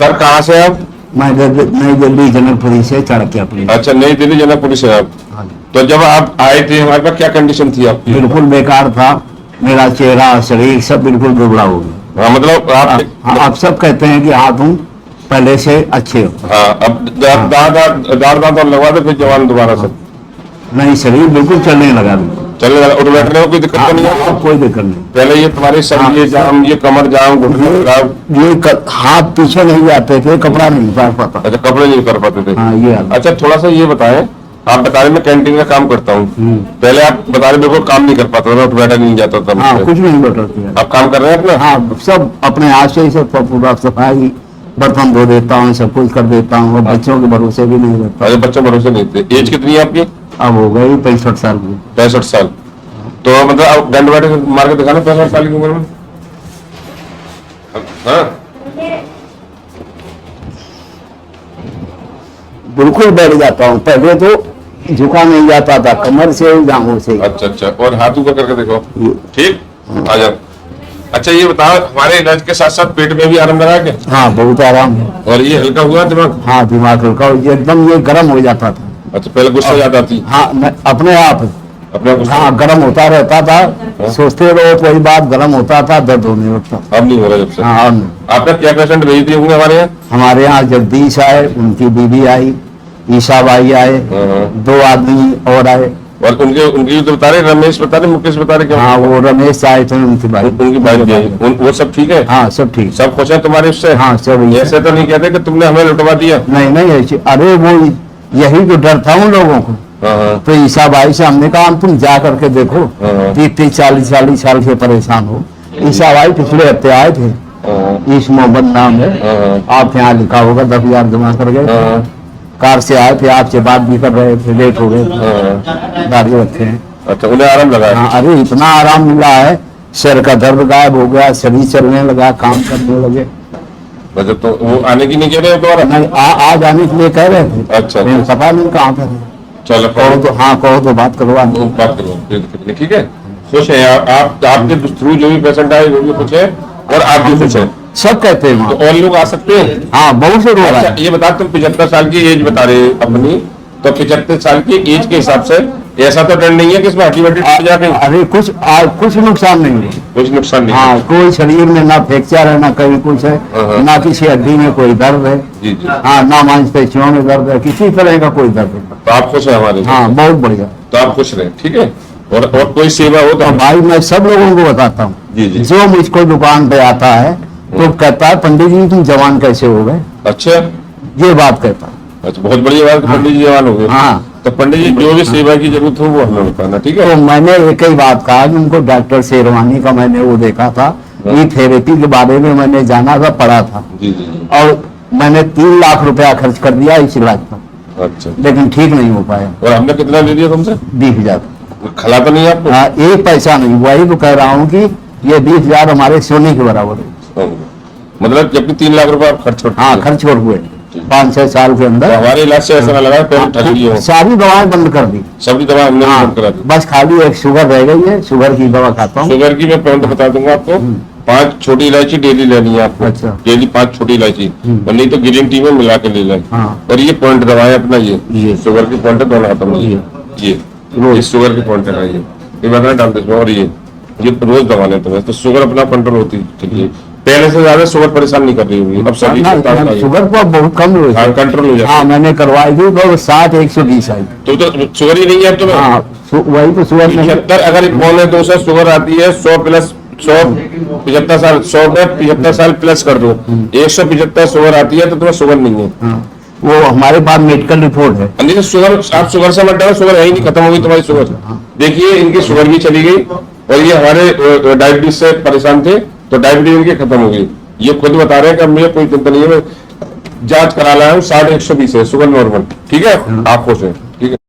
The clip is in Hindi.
सर कहाँ से आप? मैं नई दिल्ली जनकपुरी से चाणक्य अपनी। अच्छा, नई दिल्ली जनकपुरी से आप। हाँ। तो जब आप आए थे हमारे पास क्या कंडीशन थी आपकी? बिल्कुल बेकार था, मेरा चेहरा शरीर सब बिल्कुल दुबला हो गया। हाँ, मतलब आप। हाँ, आप सब कहते हैं कि हाँ तुम पहले से अच्छे हो। हाँ, अब दांत और लगवा दो फिर जवान दोबारा से। नहीं, शरीर बिल्कुल चलने लगा। चलने लगा, उठ बैठने में कोई दिक्कत तो नहीं है? हाँ, कोई दिक्कत नहीं। पहले ये तुम्हारे सर ये जाम, ये कमर जाम, घुटने जाम, हाथ पीछे नहीं जाते थे, कपड़ा नहीं उतार पाता। अच्छा, कपड़े नहीं कर पाते थे। हाँ, ये अच्छा, थोड़ा सा ये बताएं, आप बता रहे मैं कैंटीन का काम करता हूँ, पहले आप बता रहे बिल्कुल काम नहीं कर पाता था, उठ बैठा नहीं जाता था। हाँ, कुछ नहीं बता। आप काम कर रहे हैं अपना? हाँ, सब अपने हाथ से ही सब पूरा सफाई, बर्तन धो देता हूँ, सब कुछ कर देता हूँ। और बच्चों के भरोसे भी नहीं रहता। अरे बच्चों भरोसे नहीं थे। एज कितनी है आपकी? अब हो गई 65 साल की। 65 साल। तो मतलब आप डंड बैठे मार के दिखाना 65 साल की उम्र में। हाँ, बिल्कुल बैठ जाता हूँ। पहले तो झुका नहीं जाता था, कमर से जांघों से। अच्छा अच्छा, और हाथ ऊपर करके देखो। ठीक, आ जाओ। अच्छा, ये बताओ हमारे इलाज के साथ साथ पेट में भी आराम लगा के? हाँ, बहुत आराम है। और ये हल्का हुआ दिमाग? हाँ, दिमाग हल्का एकदम, ये गर्म हो जाता था। अच्छा, पहले गुस्सा ज्यादा थी? हाँ, अपने आप। अपने गुस्सा? हाँ, गर्म होता रहता था। सोचते रहो कोई बात, गर्म होता था, दर्द होने लगता। अब नहीं हो रहा जब से? हाँ, अब नहीं। आपका क्या पेशेंट भेज दिए होंगे हमारे यहाँ? हमारे यहाँ जगदीश आए, उनकी बीवी आई, ईशा बाई आए, 2 आदमी और आए। और उनकी तो बता रहे, रमेश बता रहे, मुकेश बता रहे क्या? हाँ, वो रमेश आए थे, उनकी बाई। उनकी बाइक भी आई। वो सब ठीक है? हाँ, सब ठीक। सब खुश है तुम्हारे उससे? हाँ, सब। ऐसे तो नहीं कहते कि तुमने हमें लुटवा दिया? नहीं नहीं, ऐसे अरे वो यही तो डर था उन लोगों को। तो ईसा भाई से हमने कहा तुम जा करके देखो, 30-40 साल से परेशान हो। ईसा भाई पिछले हफ्ते आए थे, ईश मोहम्मद नाम है, आपके यहाँ लिखा होगा, 10,000 जमा कर गए। कार से आए थे, आपसे बात भी कर रहे थे, लेट हो गए, गाड़ी रखे हैं। अच्छा, उन्हें आराम लगा? हाँ, अरे इतना आराम मिला है, सर का दर्द गायब हो गया, शरीर चलने लगा, काम करने लगे। अच्छा, तो वो आने की नहीं कह रहे दोबारा? नहीं, आज आने के लिए कह रहे थे। अच्छा, पता नहीं कहाँ पर। चलो कहो तो, हाँ कहो तो बात करवा दो। बात करो, ठीक है। खुश है आप? आपके थ्रू जो भी पेशेंट आए वो भी खुश है और आप भी खुश है? सब कहते हैं। तो और लोग आ सकते हैं? हाँ, बहुत से लोग। अच्छा, ये बता, तुम 75 साल की एज बता रहे अपनी, तो 75 साल की एज के हिसाब से ऐसा तो डर नहीं है कि इसमें हड्डी वड्डी टूट जाए? अरे कुछ नुकसान नहीं है। कुछ नुकसान नहीं? हाँ, कोई शरीर में ना फ्रैक्चर है, ना कहीं कुछ है, ना किसी हड्डी में कोई दर्द है। जी जी। हाँ, ना मांसपेशियों में दर्द है, किसी तरह का कोई दर्द नहीं। तो आप खुश है हमारे? हाँ, बहुत बढ़िया। तो आप खुश रहे, ठीक है। और कोई सेवा हो तो भाई मैं सब लोगों को बताता हूँ, जी जी। जो मुझको दुकान पे आता है तो कहता है पंडित जी तुम जवान कैसे हो गए, अच्छा, ये बात कहता है। अच्छा, बहुत बढ़िया बात, पंडित जी जवान हो गए। हाँ, तो पंडित जी जो भी सेवा की जरूरत हो वो हमें बताना, ठीक है। तो मैंने एक ही बात कहा कि उनको डॉक्टर शेरवानी का मैंने वो देखा था, ये थेरेपी के बारे में मैंने जाना था, पढ़ा था। जी जी जी। और मैंने 3 लाख रुपया खर्च कर दिया इस इलाज पर। अच्छा, लेकिन ठीक नहीं हो पाया। और हमने कितना ले लिया तुमसे? 20,000। खला तो नहीं आपको? हाँ, एक पैसा नहीं। वही तो कह रहा हूँ कि ये 20,000 हमारे सोने के बराबर है। मतलब जबकि 3 लाख रुपए आप खर्च करते? हाँ, खर्च कर हुए 5-6 साल के अंदर। हमारे इलाज से ऐसा ना लगा पेमेंट ठग लिए हो। सारी दवाएं बंद कर दी। सभी दवा हमने बंद करा दी। बस खाली एक शुगर रह गई है, शुगर की दवा खाता हूँ। शुगर की मैं पेमेंट बता दूंगा आपको। 5 छोटी इलायची डेली लेनी है आपको। अच्छा। डेली 5 छोटी इलायची, और नहीं तो ग्रीन टी में मिला के ले लें। और ये पॉइंट दवा है अपना, ये शुगर की पॉइंट दोनों खाता हूँ। ये शुगर की पॉइंट है, ये बताना डालते इसमें। और ये रोज दवा लेते हैं तो शुगर अपना कंट्रोल होती है। पहले से ज्यादा शुगर परेशान नहीं कर रही होगी अब सभी? शुगर तो बहुत कम हुई। हाँ, कंट्रोल हो जाता है। हाँ, मैंने करवाई थी तो 60-120 आई। तो शुगर ही नहीं है अब तुम्हें? हाँ, वही तो शुगर नहीं। 75 अगर 1.25 शुगर आती है, 100 प्लस 100 75 साल, 100 में 75 साल प्लस कर दो, 175 शुगर आती है तो तुम्हें शुगर नहीं है। वो हमारे पास मेडिकल रिपोर्ट है। नहीं तो शुगर, आप शुगर से मत डरो, शुगर है ही नहीं, खत्म हो गई तुम्हारी शुगर। देखिए इनकी शुगर भी चली गई, और ये हमारे डायबिटीज से परेशान थे तो डायबिटीज इनकी खत्म हो गई। ये खुद बता रहे हैं कि मुझे कोई चिंता नहीं है, मैं जांच करा लाया हूँ, 60-120 है शुगर नॉर्मल, ठीक है। आप खुश हैं, ठीक है।